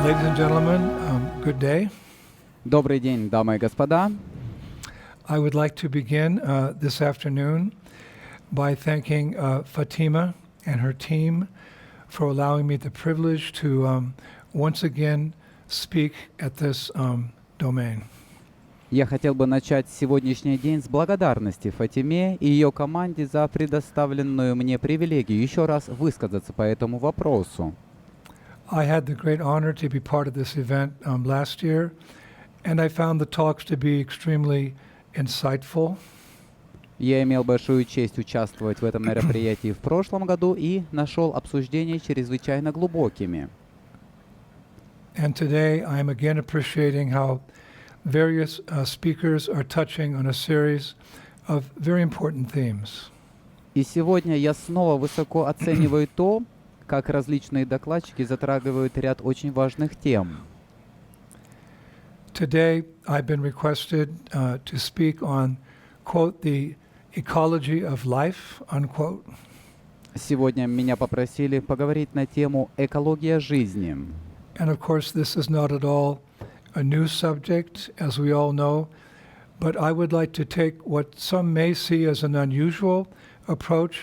Ladies and gentlemen, good day. Добрый день, дамы и господа. I would like to begin this afternoon by thanking Fatima and her team for allowing me the privilege to once again speak at this domain. Я хотел бы начать сегодняшний день с благодарности Фатиме и ее команде за предоставленную мне привилегию еще раз высказаться по этому вопросу. I had the great honor to be part of this event last year, and I found the talks to be extremely insightful. Я имел большую честь участвовать в этом мероприятии в прошлом году и нашел обсуждения чрезвычайно глубокими. And today I am again appreciating how various speakers are touching on a series of very important themes. И сегодня я снова высоко оцениваю то, как различные докладчики затрагивают ряд очень важных тем. Today I've been requested to speak on, quote, the ecology of life, unquote. Сегодня меня попросили поговорить на тему «Экология жизни». And of course this is not at all a new subject, as we all know, but I would like to take what some may see as an unusual approach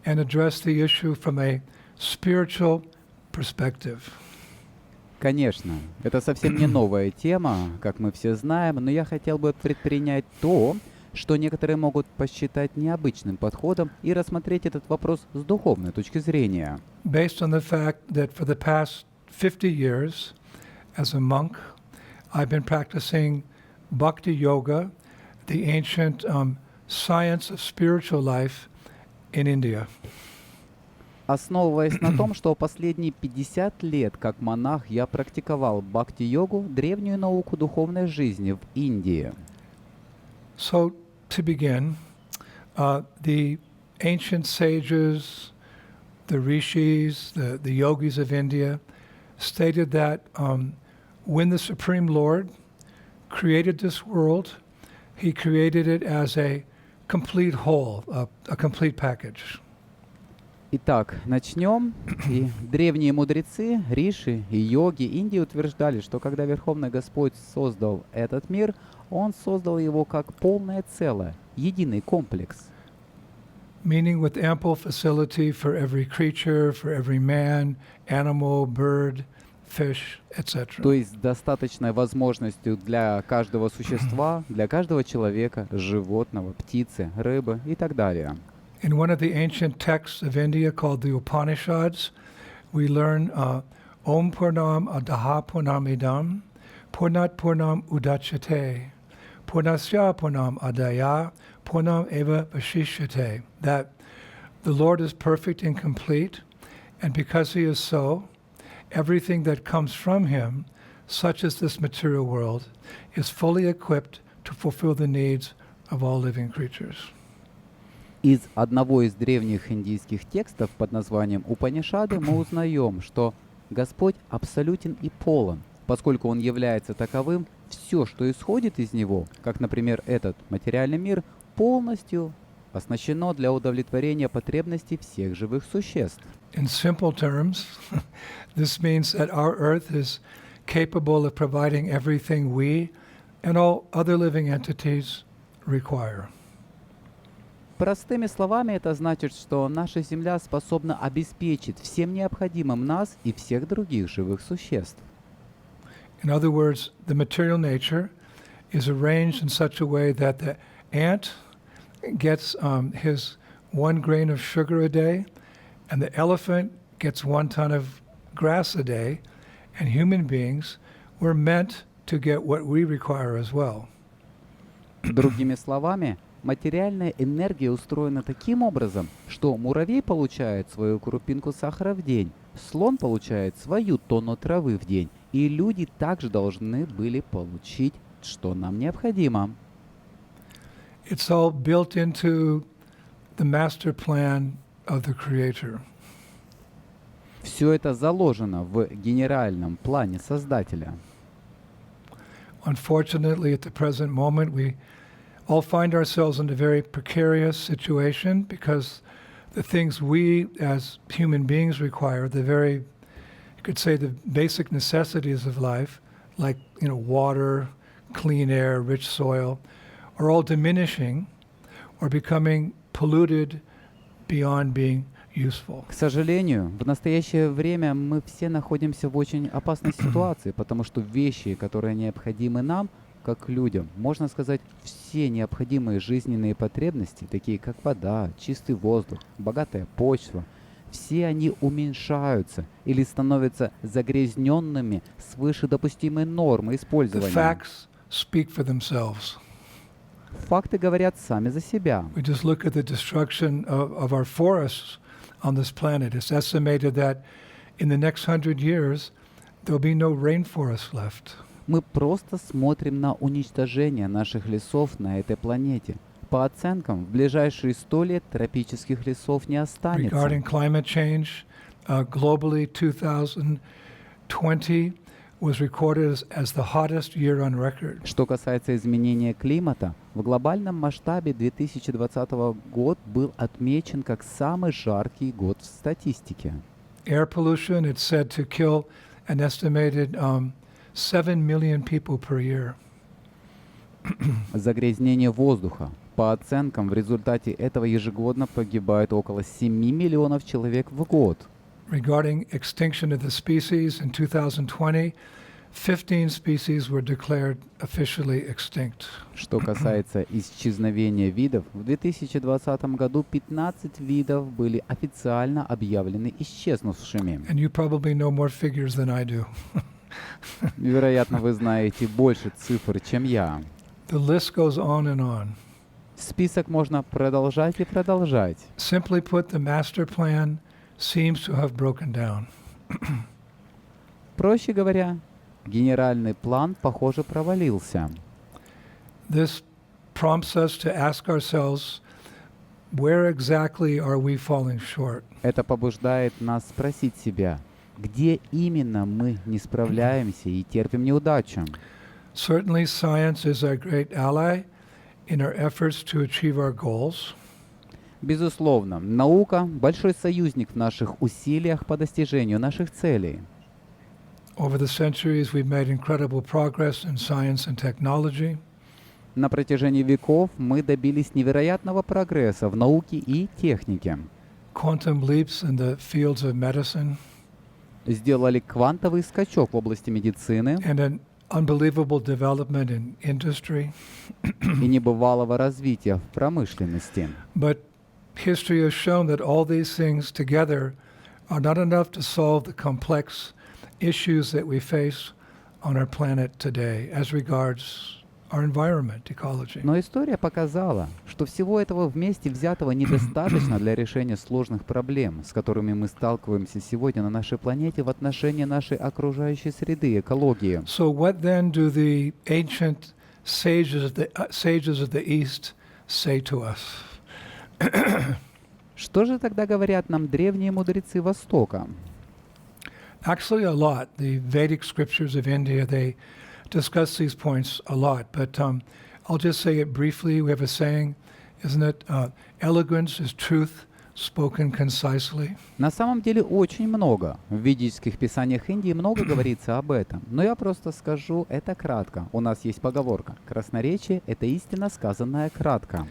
and address the issue from a spiritual perspective. Конечно, это совсем не новая тема, как мы все знаем, но я хотел бы предпринять то, что некоторые могут посчитать необычным подходом и рассмотреть этот вопрос с духовной точки зрения. Based on the fact that for the past 50 years, as a monk, I've been practicing bhakti yoga, the ancient science of spiritual life in India. Основываясь на том, что последние 50 лет как монах я практиковал бхакти-йогу, древнюю науку духовной жизни в Индии. So, to begin, the ancient sages, the rishis, the yogis of India stated that when the Supreme Lord created this world, he created it as a complete whole, a complete package. Итак, начнем. И древние мудрецы, риши и йоги Индии утверждали, что когда Верховный Господь создал этот мир, Он создал его как полное целое, единый комплекс. Meaning with ample facility for every creature, for every man, animal, bird, fish, etc. То есть достаточной возможностью для каждого существа, для каждого человека, животного, птицы, рыбы и так далее. In one of the ancient texts of India called the Upanishads, we learn Om Purnam Adaha Purnam Idam, Purnat Purnam Udachate, Purnasya Purnam Adaya, Purnam Eva Vashishyate, that the Lord is perfect and complete, and because He is so, everything that comes from Him, such as this material world, is fully equipped to fulfill the needs of all living creatures. Из одного из древних индийских текстов под названием Упанишады мы узнаем, что Господь абсолютен и полон, поскольку Он является таковым, все, что исходит из Него, как, например, этот материальный мир, полностью оснащено для удовлетворения потребностей всех живых существ. In simple terms, this means that our earth is capable of providing everything we and all other living entities require. Простыми словами это значит, что наша Земля способна обеспечить всем необходимым нас и всех других живых существ. In other words, the material nature is arranged in such a way that the ant gets his 1 grain of sugar a day, and the elephant gets 1 ton of grass a day, and human beings were meant to get what we require as well. Другими словами, материальная энергия устроена таким образом, что муравей получает свою крупинку сахара в день, слон получает свою тонну травы в день, и люди также должны были получить, что нам необходимо. It's all built into the master plan of the Creator. Все это заложено в генеральном плане Создателя. Unfortunately, at the present moment, we all find ourselves in a very precarious situation because the things we as human beings require, the very you could say the basic necessities of life, like water, clean air, rich soil, are all diminishing or becoming polluted beyond being useful. К сожалению, в настоящее время мы все находимся в очень опасной ситуации, потому что вещи, которые необходимы нам, как людям, можно сказать, все необходимые жизненные потребности, такие как вода, чистый воздух, богатая почва, все они уменьшаются или становятся загрязненными свыше допустимой нормы The использования. facts speak for themselves. Факты говорят сами за себя. We just look at the destruction of our forests on this planet. It's estimated that in the next 100 years, there'll be no rainforest left. Мы просто смотрим на уничтожение наших лесов на этой планете. По оценкам, в ближайшие 100 лет тропических лесов не останется. Regarding climate change, globally 2020 was recorded as the hottest year on record. Что касается изменения климата, в глобальном масштабе 2020 год был отмечен как самый жаркий год в статистике. Air pollution, it's said to kill an estimated 7 million people per year. Загрязнение воздуха. По оценкам, в результате этого ежегодно погибает около 7 миллионов человек в год. Regarding extinction of the species, in 2020, 15 species were declared officially extinct. Что касается исчезновения видов, в 2020 году 15 видов были официально объявлены исчезнувшими. And you probably know more figures than I do. Вероятно, вы знаете больше цифр, чем я. The list goes on and on. Список можно продолжать и продолжать. Simply put, the master plan seems to have broken down. Проще говоря, генеральный план, похоже, провалился. This prompts us to ask ourselves, where exactly are we falling short? Это побуждает нас спросить себя, где именно мы не справляемся и терпим неудачу. Certainly, science is our great ally in our efforts to achieve our goals. Безусловно, наука – большой союзник в наших усилиях по достижению наших целей. Over the centuries, we've made incredible progress in science and technology. На протяжении веков мы добились невероятного прогресса в науке и технике. Quantum leaps in the fields of medicine Сделали квантовый скачок в области медицины and an unbelievable development in industry. и небывалого развития в промышленности. But history has shown that all these things together are not enough to solve the complex issues that we face on our planet today as regards our environment, ecology. Но история показала, что всего этого вместе взятого недостаточно для решения сложных проблем, с которыми мы сталкиваемся сегодня на нашей планете в отношении нашей окружающей среды, экологии. So what then do the ancient sages of the East say to us? Что же тогда говорят нам древние мудрецы Востока? Actually, a lot. The Vedic scriptures of India, they discuss these points a lot, but I'll just say it briefly. We have a saying, isn't it? Eloquence is truth spoken concisely. На самом деле очень много. В ведических писаниях Индии много говорится об этом. Но я просто скажу это кратко. У нас есть поговорка. Красноречие — это истина, сказанная кратко.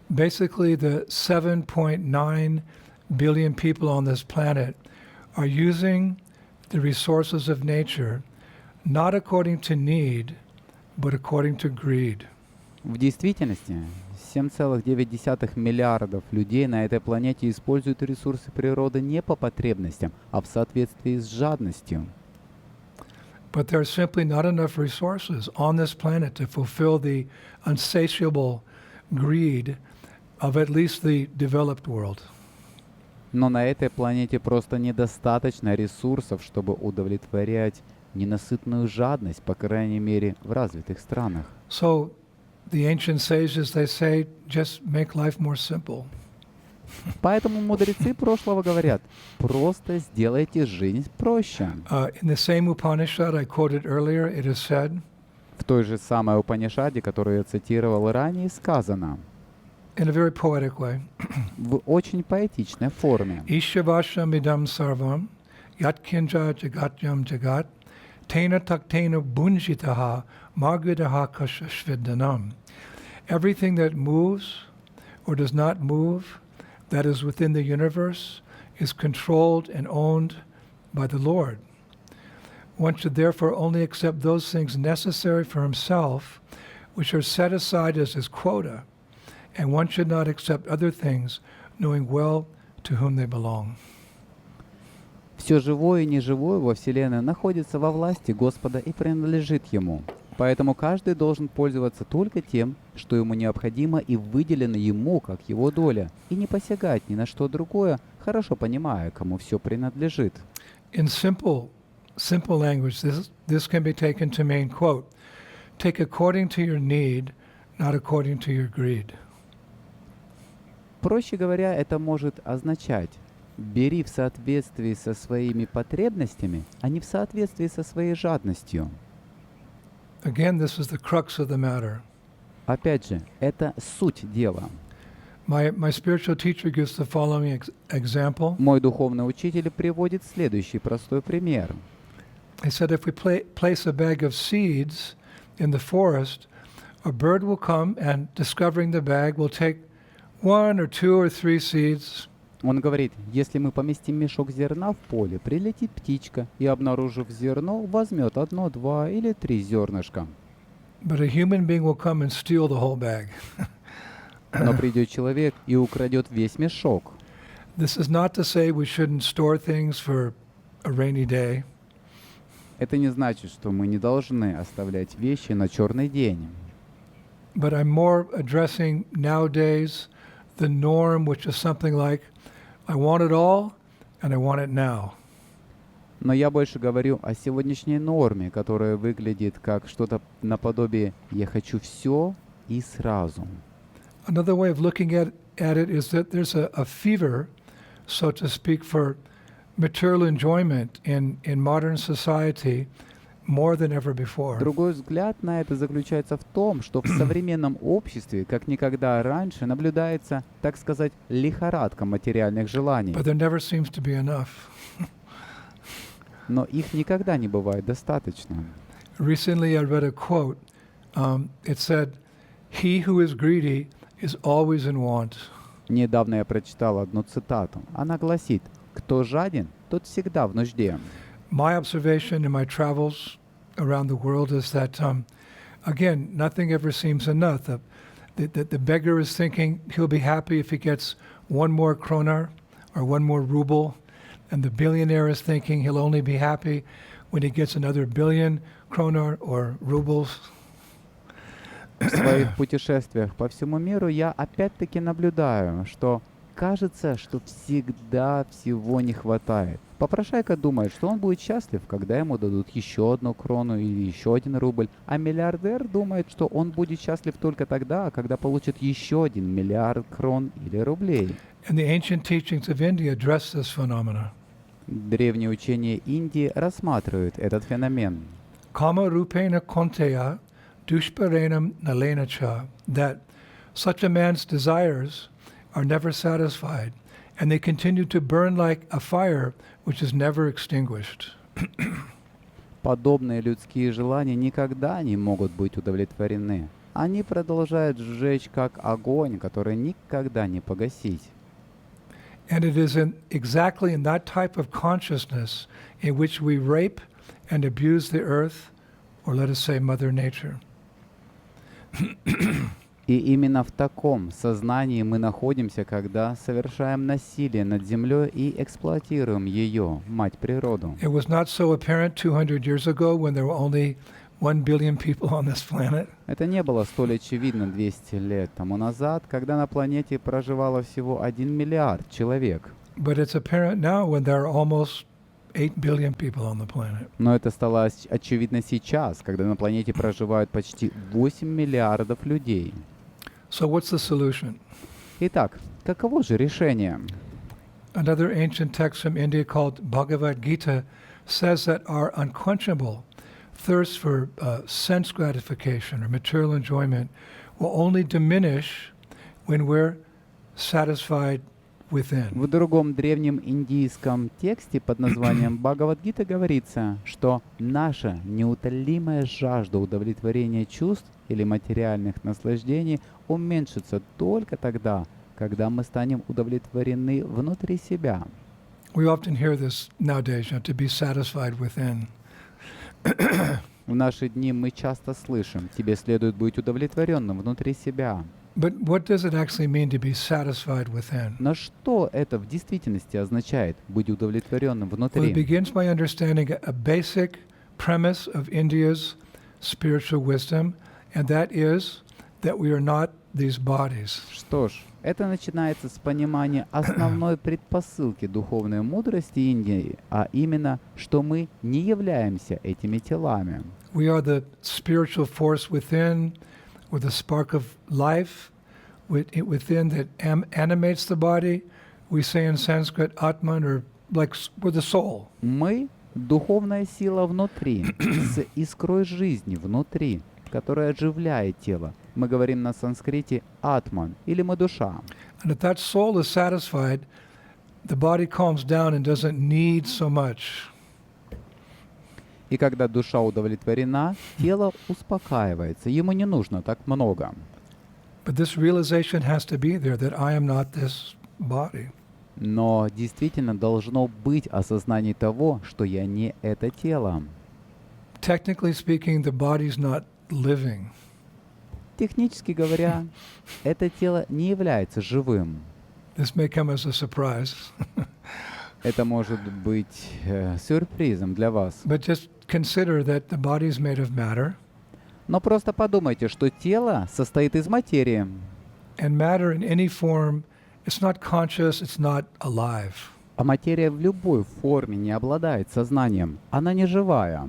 Basically, the 7.9 billion people on this planet are using the resources of nature not according to need, but according to greed. В действительности, 7,9 миллиардов людей на этой планете используют ресурсы природы не по потребностям, а в соответствии с жадностью. But there are simply not enough resources on this planet to fulfill the unsatiable greed of at least the developed world. Но на этой планете просто недостаточно ресурсов, чтобы удовлетворять ненасытную жадность, по крайней мере, в развитых странах. So the ancient sages, they say, just make life more simple. Поэтому мудрецы прошлого говорят, просто сделайте жизнь проще. In the same Upanishad I quoted earlier, it is said, В той же самой Упанишаде, которую я цитировал ранее, сказано in a very poetic way, в очень поэтичной форме. Ishavasham idam sarvam Yatkinja jagatyam jagat, tena taktena bunjitaha, margadaha kashashvidanam. Everything that moves or does not move, that is within the universe, is controlled and owned by the Lord. One should therefore only accept those things necessary for himself, which are set aside as his quota, and one should not accept other things, knowing well to whom they belong. Все живое и неживое во Вселенной находится во власти Господа и принадлежит Ему. Поэтому каждый должен пользоваться только тем, что ему необходимо и выделено ему, как его доля, и не посягать ни на что другое, хорошо понимая, кому все принадлежит. In simple language, this can be taken to mean, quote, take according to your need, not according to your greed. Проще говоря, это может означать: бери в соответствии со своими потребностями, а не в соответствии со своей жадностью. Again, this is the crux of the matter. Опять же, это суть дела. My spiritual teacher gives the following example. Мой духовный учитель приводит следующий простой пример. He said, if we place a bag of seeds in the forest, a bird will come and, discovering the bag, will take 1 or 2 or 3 seeds. Он говорит, если мы поместим мешок зерна в поле, прилетит птичка и, обнаружив зерно, возьмет 1, 2 или 3 зернышка. But a human being will come and steal the whole bag. Но придет человек и украдет весь мешок. This is not to say we shouldn't store things for a rainy day. Это не значит, что мы не должны оставлять вещи на черный день. But I'm more addressing nowadays the norm, which is something like, I want it all, and I want it now. Но я больше говорю о сегодняшней норме, которая выглядит как что-то наподобие «я хочу все и сразу». Another way of looking at it is that there's a fever, so to speak, for material enjoyment in modern society more than ever before. Другой взгляд на это заключается в том, что в современном обществе, как никогда раньше, наблюдается, так сказать, лихорадка материальных желаний. But there never seems to be enough. Но их никогда не бывает достаточно. Recently I read a quote. It said, "He who is greedy is always in want." Недавно я прочитал одну цитату. Она гласит: «Кто жаден, тот всегда в нужде». My observation in my travels around the world is that, again, nothing ever seems enough. The beggar is thinking he'll be happy if he gets 1 more kroner or 1 more ruble, and the billionaire is thinking he'll only be happy when he gets another 1 billion kroner or rubles. В своих путешествиях по всему миру я опять-таки наблюдаю, что кажется, что всегда всего не хватает. Попрошайка думает, что он будет счастлив, когда ему дадут еще 1 крону или еще 1 рубль, а миллиардер думает, что он будет счастлив только тогда, когда получит еще 1 миллиард крон или рублей. And the ancient teachings of India address this phenomena. Древние учения Индии рассматривают этот феномен. Kama rupena konteya dushparenam nalenacha, that such a man's desires are never satisfied, and they continue to burn like a fire which is never extinguished. Подобные людские желания никогда не могут быть удовлетворены. Они продолжают сжечь как огонь, который никогда не погасить. And it is exactly in that type of consciousness in which we rape and abuse the earth, or let us say Mother Nature. И именно в таком сознании мы находимся, когда совершаем насилие над землей и эксплуатируем ее, мать природу. It was not so apparent 200 years ago when there were only 1 billion people on this planet. Это не было столь очевидно 200 лет тому назад, когда на планете проживало всего 1 миллиард человек. But it's apparent now when there are almost 8 billion people on the planet. Но это стало очевидно сейчас, когда на планете проживают почти 8 миллиардов людей. So what's the solution? Итак, каково же решение? Another ancient text from India called Bhagavad Gita says that our unquenchable thirst for sense gratification or material enjoyment will only diminish when we're satisfied within. В другом древнем индийском тексте под названием Бхагавад-гита говорится, что наша неутолимая жажда удовлетворения чувств или материальных наслаждений уменьшится только тогда, когда мы станем удовлетворены внутри себя. We often hear this nowadays, to be satisfied within. В наши дни мы часто слышим: тебе следует быть удовлетворенным внутри себя. But what does it actually mean to be satisfied within? Но что это в действительности означает — быть удовлетворенным Well, it внутри? begins by understanding a basic premise of India's spiritual wisdom, and that is that we are not these bodies. Что ж, это начинается с понимания основной предпосылки духовной мудрости Индии, а именно, что мы не являемся этими телами. We are the spiritual force within, with a spark of life within that animates the body. We say in Sanskrit, Atman, or like we're the soul. Мы — духовная сила внутри, с искрой жизни внутри, которая оживляет тело. Мы говорим на санскрите «атман» или «мы душа». And if that soul is satisfied, the body calms down and doesn't need so much. И когда душа удовлетворена, тело успокаивается, ему не нужно так много. But this realization has to be there that I am not this body. Но действительно должно быть осознание того, что я не это тело. Technically speaking, the body's not living. Технически говоря, это тело не является живым. This may come as a surprise, Это может быть сюрпризом для вас. but just consider that the body is made of matter, Но просто подумайте, что тело состоит из материи. and matter in any form, it's not conscious, it's not alive. А материя в любой форме не обладает сознанием. Она не живая.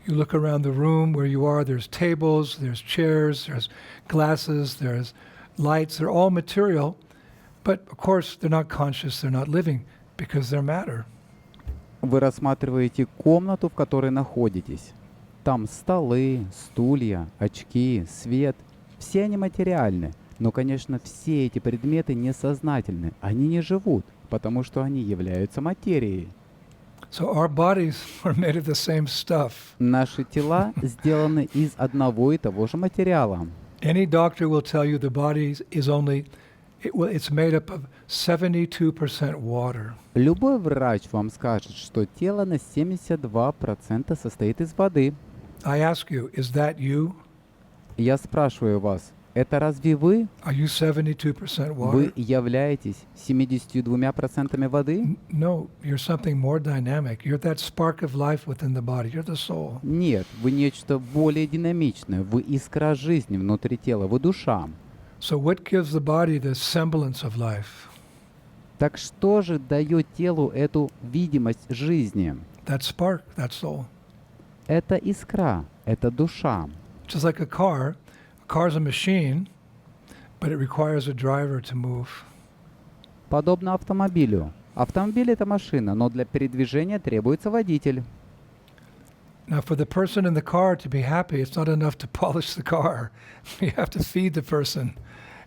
You look around the room where you are, there's tables, there's chairs, there's glasses, there's lights, they're all material, but of course they're not conscious, they're not living, because they're matter. Вы рассматриваете комнату, в которой находитесь. Там столы, стулья, очки, свет. Все они материальны. Но, конечно, все эти предметы несознательны. Они не живут, потому что они являются материей. So our bodies are made of the same stuff. Наши тела сделаны из одного и того же материала. Any doctor will tell you the body is only, it's made up of 72% water. Любой врач вам скажет, что тело на 72% состоит из воды. I ask you, is that you? Я спрашиваю вас, это разве вы? Are you 72% Вы water? являетесь 72% воды? No, you're something more dynamic. You're that spark of life within the body. You're the soul. Нет, вы нечто более динамичное. Вы искра жизни внутри тела, вы душа. So what gives the body the semblance of life? Так что же дает телу эту видимость жизни? That spark, that soul. Это искра, это душа. Just like a car's a machine, but it requires a driver to move. Подобно автомобилю. Автомобиль — это машина, но для передвижения требуется водитель. Now, for the person in the car to be happy, it's not enough to polish the car. You have to feed the person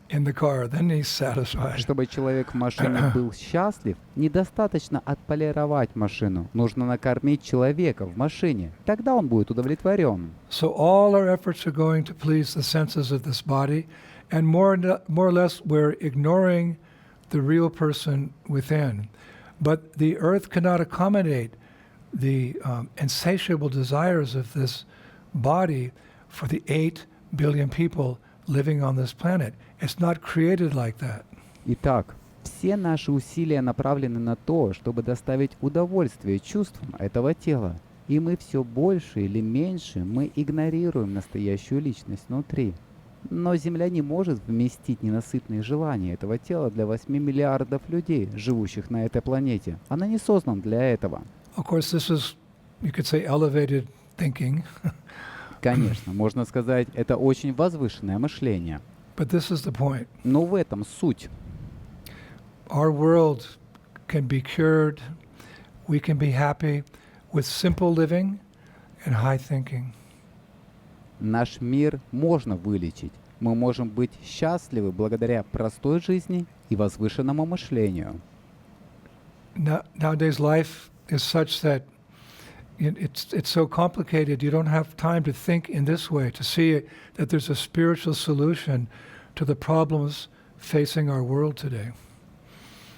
in the car, then he's satisfied. Чтобы человек в машине был счастлив, недостаточно отполировать машину. Нужно накормить человека в машине. Тогда он будет удовлетворен. So all our efforts are going to please the senses of this body, and more or less we're ignoring the real person within. But the earth cannot accommodate the insatiable desires of this body for the 8 billion people living on this planet. It's not created like that. Итак, все наши усилия направлены на то, чтобы доставить удовольствие чувствам этого тела. И мы все больше или меньше мы игнорируем настоящую личность внутри. Но Земля не может вместить ненасытные желания этого тела для 8 миллиардов людей, живущих на этой планете. Она не создана для этого. Of course, this is, you could say, elevated thinking. Конечно, можно сказать, это очень возвышенное мышление. But this is the point. Но в этом суть. Our world can be cured, we can be happy with simple living and high thinking. Наш мир можно вылечить. Мы можем быть счастливы благодаря простой жизни и возвышенному мышлению. Nowadays, life is such that it's so complicated. You don't have time to think in this way, to see that there's a spiritual solution to the problems facing our world today.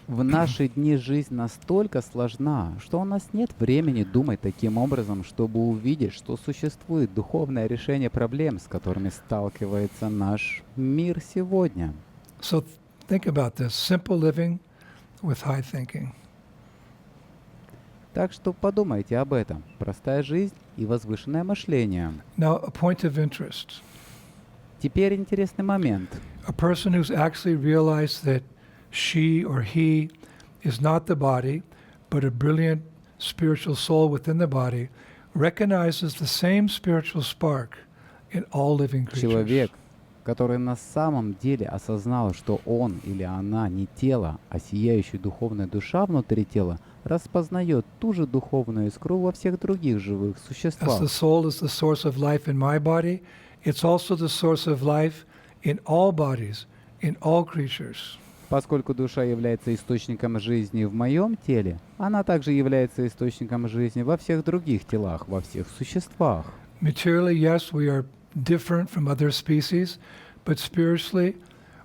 В наши дни жизнь настолько сложна, что у нас нет времени думать таким образом, чтобы увидеть, что существует духовное решение проблем, с которыми сталкивается наш мир сегодня. So think about this: simple living with high thinking. Так что подумайте об этом. Простая жизнь и возвышенное мышление. Now, a point of interest. Теперь интересный момент. A person who's actually realized that she or he is not the body, but a brilliant spiritual soul within the body, recognizes the same spiritual spark in all living creatures. Человек, который на самом деле осознал, что он или она не тело, а сияющая духовная душа внутри тела, распознает ту же духовную искру во всех других живых As существах. the soul is the source of life in my body, it's also the source of life in all bodies, in all creatures. Поскольку душа является источником жизни в моем теле, она также является источником жизни во всех других телах, во всех существах. Materially, yes, we are different from other species, but spiritually,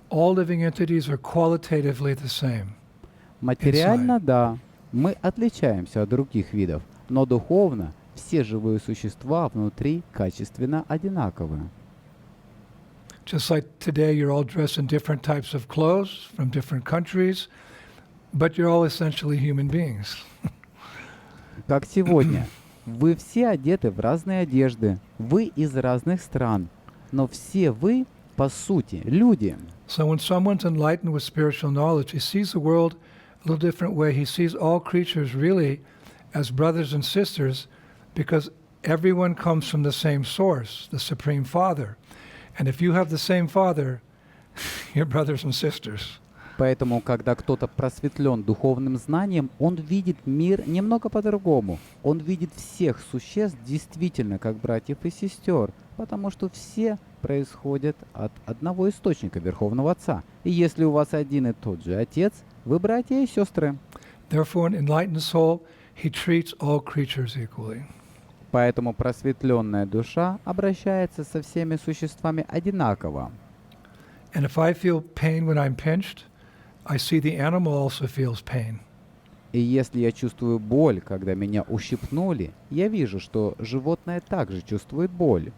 all living entities are qualitatively the same. Материально, да, мы отличаемся от других видов, но духовно все живые существа внутри качественно одинаковы. Just like today, you're all dressed in different types of clothes from different countries, but you're all essentially human beings. Как сегодня. Вы все одеты в разные одежды, вы из разных стран, но все вы, по сути, люди. So when someone's enlightened with spiritual knowledge, he sees the world a little different way. He sees all creatures really as brothers and sisters because everyone comes from the same source, the Supreme Father. And if you have the same Father, you're brothers and sisters. Поэтому, когда кто-то просветлен духовным знанием, он видит мир немного по-другому. Он видит всех существ действительно как братьев и сестер, потому что все происходят от одного источника, Верховного Отца. И если у вас один и тот же Отец, вы братья и сестры. Therefore, an enlightened soul, he treats all creatures equally. Поэтому просветленная душа обращается со всеми существами одинаково. And if I feel pain when I'm pinched, I see the animal also feels pain. И если я чувствую боль, когда меня ущипнули, я вижу, что животное также чувствует боль.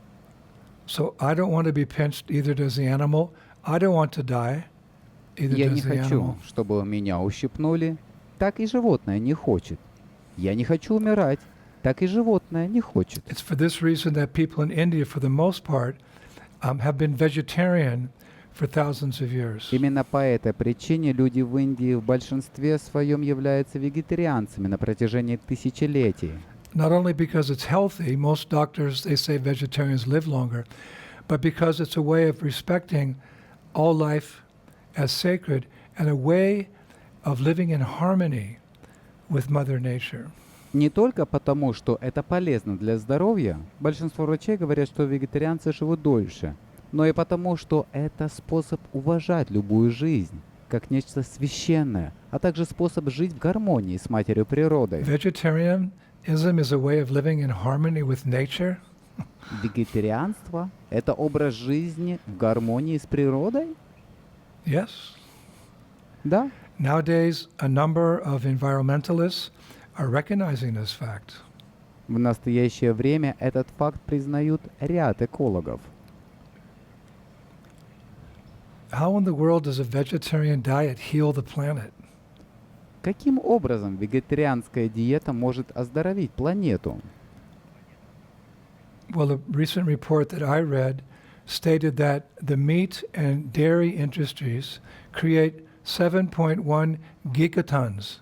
So I don't want to be pinched, either does the animal. I don't want to die, either Я не does the хочу, animal. чтобы меня ущипнули, так и животное не хочет. Я не хочу умирать, так и животное не хочет. It's for this reason that people in India, for the most part, have been vegetarian for thousands of years. Именно по этой причине люди в Индии в большинстве своем являются вегетарианцами на протяжении тысячелетий. Not only because it's healthy, most doctors, they say vegetarians live longer, but because it's a way of respecting all life as sacred and a way of living in harmony with Mother Nature. Не только потому, что это полезно для здоровья, большинство врачей говорят, что вегетарианцы живут дольше, но и потому, что это способ уважать любую жизнь, как нечто священное, а также способ жить в гармонии с Матерью Природой. Vegetarianism is a way of living in harmony with nature. Вегетарианство — это образ жизни в гармонии с природой? Yes. Да. Nowadays, a number of environmentalists are recognizing this fact. В настоящее время этот факт признают ряд экологов. How in the world does a vegetarian diet heal the planet? Каким образом вегетарианская диета может оздоровить планету? Well, a recent report that I read stated that the meat and dairy industries create 7.1 gigatons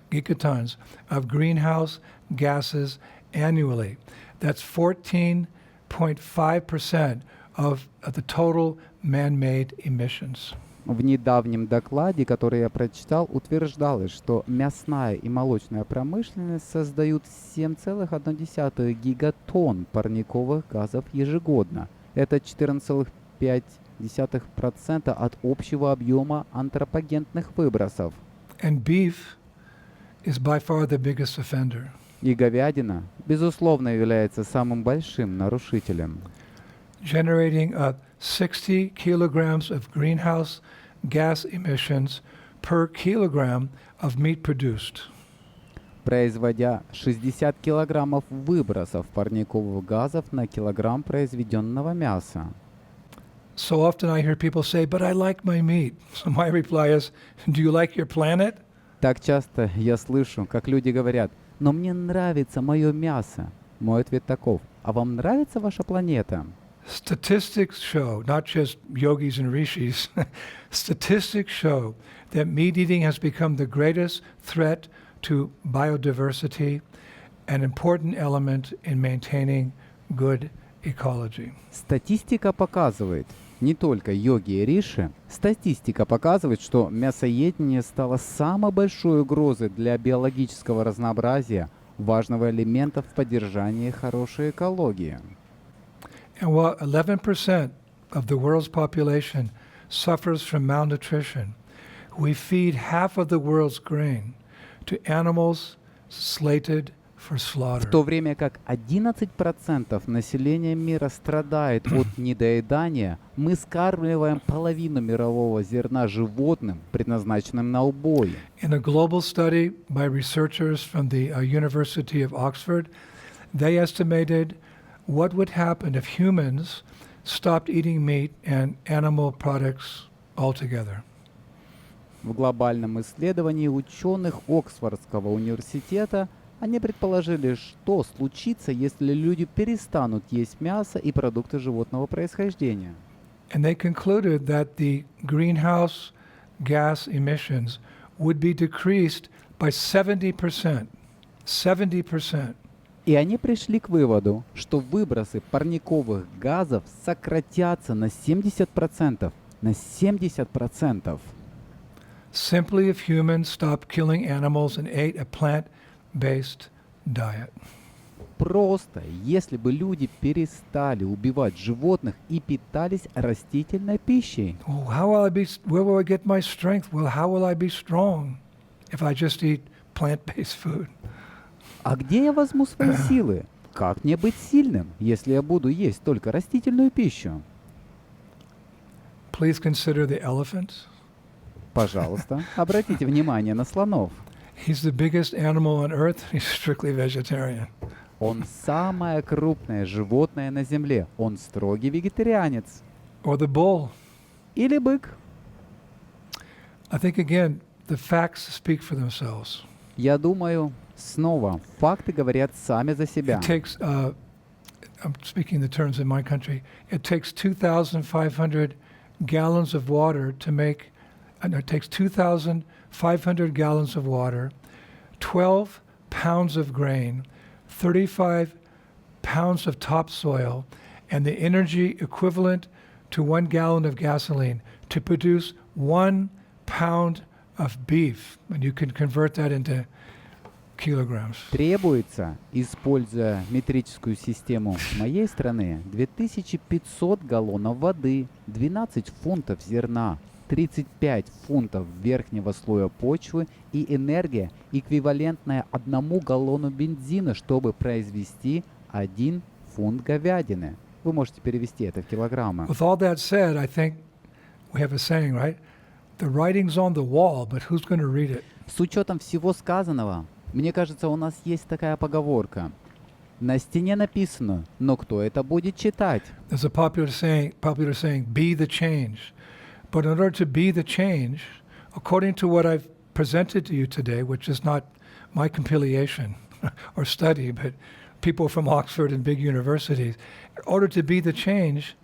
of greenhouse gases annually. That's 14.5% of the total man-made emissions. В недавнем докладе, который я прочитал, утверждалось, что мясная и молочная промышленность создают 7,1 гигатонн парниковых газов ежегодно. Это 14,5% от общего объема антропогенных выбросов. And beef is by far the biggest offender. И говядина, безусловно, является самым большим нарушителем, Generating 60 kilograms of greenhouse gas emissions per kilogram of meat produced. производя 60 килограммов выбросов парниковых газов на килограмм произведенного мяса. So often I hear people say, but I like my meat. So my reply is, do you like your planet? Так часто я слышу, как люди говорят: «Но мне нравится мое мясо». Мой ответ таков: «А вам нравится ваша планета?» Statistics show, not just yogis and rishis, statistics show that meat eating has become the greatest threat to biodiversity, an important element in maintaining good ecology. Статистика показывает, не только йоги и риши, статистика показывает, что мясоедение стало самой большой угрозой для биологического разнообразия, важного элемента в поддержании хорошей экологии. And while 11% of the world's population suffers from malnutrition, we feed half of the world's grain to animals slated for В slaughter. то время как 11% населения мира страдает от недоедания, мы скармливаем половину мирового зерна животным, предназначенным на убой. In a global study by researchers from the University of Oxford, they estimated what would happen if humans stopped eating meat and animal products altogether. В глобальном исследовании ученых Оксфордского университета они предположили, что случится, если люди перестанут есть мясо и продукты животного происхождения. And they concluded that the greenhouse gas emissions would be decreased by 70%. 70%. И они пришли к выводу, что выбросы парниковых газов сократятся на 70%. На 70%. Simply if humans stopped killing animals and ate a plant-based diet. Просто, если бы люди перестали убивать животных и питались растительной пищей. Oh, how will I be? Where will I get my strength? Well, how will I be strong if I just eat plant-based food? А где я возьму свои силы? Как мне быть сильным, если я буду есть только растительную пищу? Please consider the elephant. Пожалуйста, обратите внимание на слонов. He's the biggest animal on earth. He's strictly vegetarian. Он самое крупное животное на земле. Он строгий вегетарианец. Or the bull. Или бык. I think again, the facts speak for themselves. Я думаю, снова, факты говорят сами за себя. It takes, I'm speaking the terms in my country, it takes 2,500 gallons of water to make, it takes 2,500 gallons of water, 12 pounds of grain, 35 pounds of topsoil, and the energy equivalent to 1 gallon of gasoline to produce 1 pound of beef. And you can convert that into kilograms. Требуется, используя метрическую систему моей страны, 2500 галлонов воды, 12 фунтов зерна, 35 фунтов верхнего слоя почвы и энергия, эквивалентная 1 галлону бензина, чтобы произвести 1 фунт говядины. Вы можете перевести это в килограммы. With all that said, I think we have a saying, right? The writing's on the wall, but who's going to read it? С учетом всего сказанного, мне кажется, у нас есть такая поговорка. На стене написано, но кто это будет читать? There's a popular saying, be the change. But in order to be the change, according to what I've presented to you today, which is not my compilation or study, but people from Oxford and big universities, in order to be the change,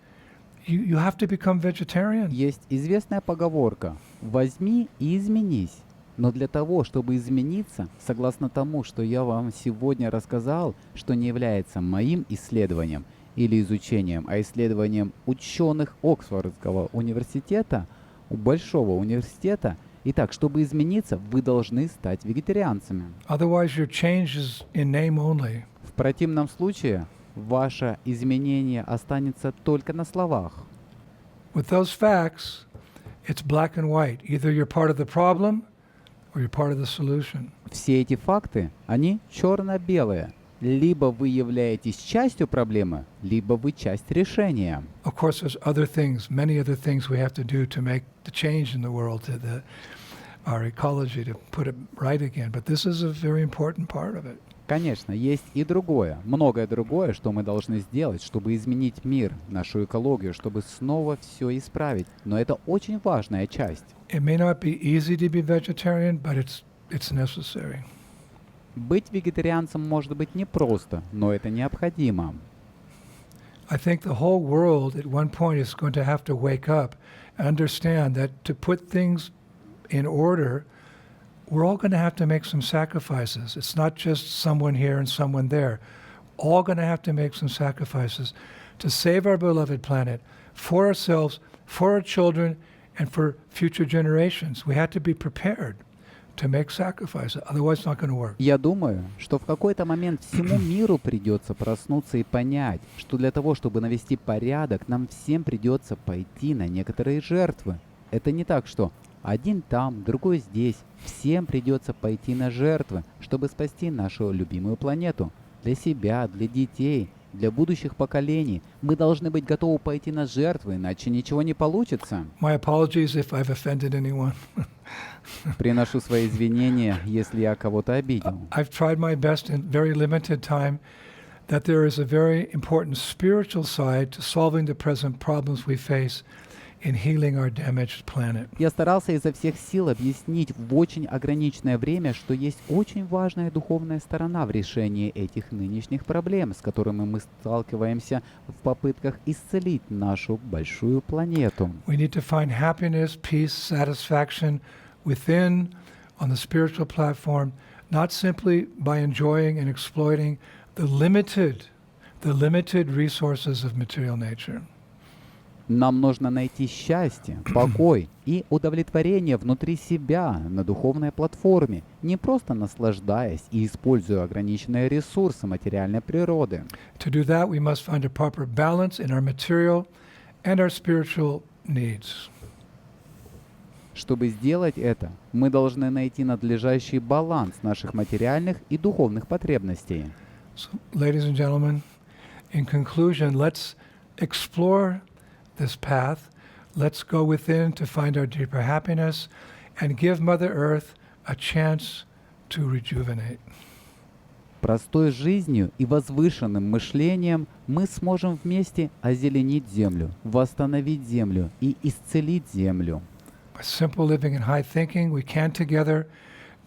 you have to become vegetarian. Есть известная поговорка «возьми и изменись». Но для того, чтобы измениться, согласно тому, что я вам сегодня рассказал, что не является моим исследованием или изучением, а исследованием ученых Оксфордского университета, большого университета, итак, чтобы измениться, вы должны стать вегетарианцами. Otherwise, your change is in name only. В противном случае, ваше изменение останется только на словах. With those facts, it's black and white. Either you're part of the problem or you're part of the solution. Все эти факты, они черно-белые. Либо вы являетесь частью проблемы, либо вы часть решения. Of course, there's other things, many other things we have to do to make the change in the world, our ecology, to put it right again. But this is a very important part of it. Конечно, есть и другое, многое другое, что мы должны сделать, чтобы изменить мир, нашу экологию, чтобы снова все исправить. Но это очень важная часть. It may not be easy to be vegetarian, but it's necessary. Быть вегетарианцем может быть непросто, но это необходимо. I think the whole world at one point is going to have to wake up and understand that to put things in order, we're all going to have to make some sacrifices. It's not just someone here and someone there. All going to have to make some sacrifices to save our beloved planet for ourselves, for our children, and for future generations. We have to be prepared to make sacrifices. Otherwise, it's not going to work. Я думаю, что в какой-то момент всему миру придется проснуться и понять, что для того, чтобы навести порядок, нам всем придется пойти на некоторые жертвы. Это не так, что один там, другой здесь. Всем придется пойти на жертвы, чтобы спасти нашу любимую планету. Для себя, для детей, для будущих поколений. Мы должны быть готовы пойти на жертвы, иначе ничего не получится. My apologies if I've offended anyone. Приношу свои извинения, если я кого-то обидел. I've tried my best in very limited time that there is a very important spiritual side to solving the present problems we face in healing our damaged planet. Я старался изо всех сил объяснить в очень ограниченное время, что есть очень важная духовная сторона в решении этих нынешних проблем, с которыми мы сталкиваемся в попытках исцелить нашу большую планету. We need to find happiness, peace, satisfaction within on the spiritual platform, not simply by enjoying and exploiting the limited resources of material nature. Нам нужно найти счастье, покой и удовлетворение внутри себя на духовной платформе, не просто наслаждаясь и используя ограниченные ресурсы материальной природы. To do that, we must find a proper balance in our material and our spiritual needs. Чтобы сделать это, мы должны найти надлежащий баланс наших материальных и духовных потребностей. So, ladies and gentlemen, in conclusion, let's explore this path. Let's go within to find our deeper happiness and give Mother Earth a chance to rejuvenate. Простой жизнью и возвышенным мышлением мы сможем вместе озеленить Землю, восстановить Землю и исцелить Землю. By simple living and high thinking, we can together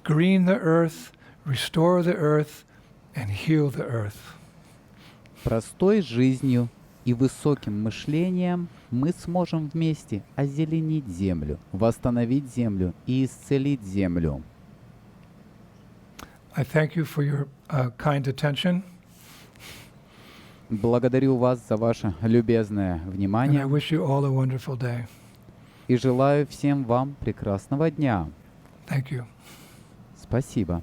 green the earth, restore the earth, and heal the earth. Простой жизнью и высоким мышлением мы сможем вместе озеленить Землю, восстановить Землю и исцелить Землю. I thank you for your kind attention, Благодарю вас за ваше любезное and I внимание wish you all a wonderful day. и желаю всем вам прекрасного дня. Thank you. Спасибо.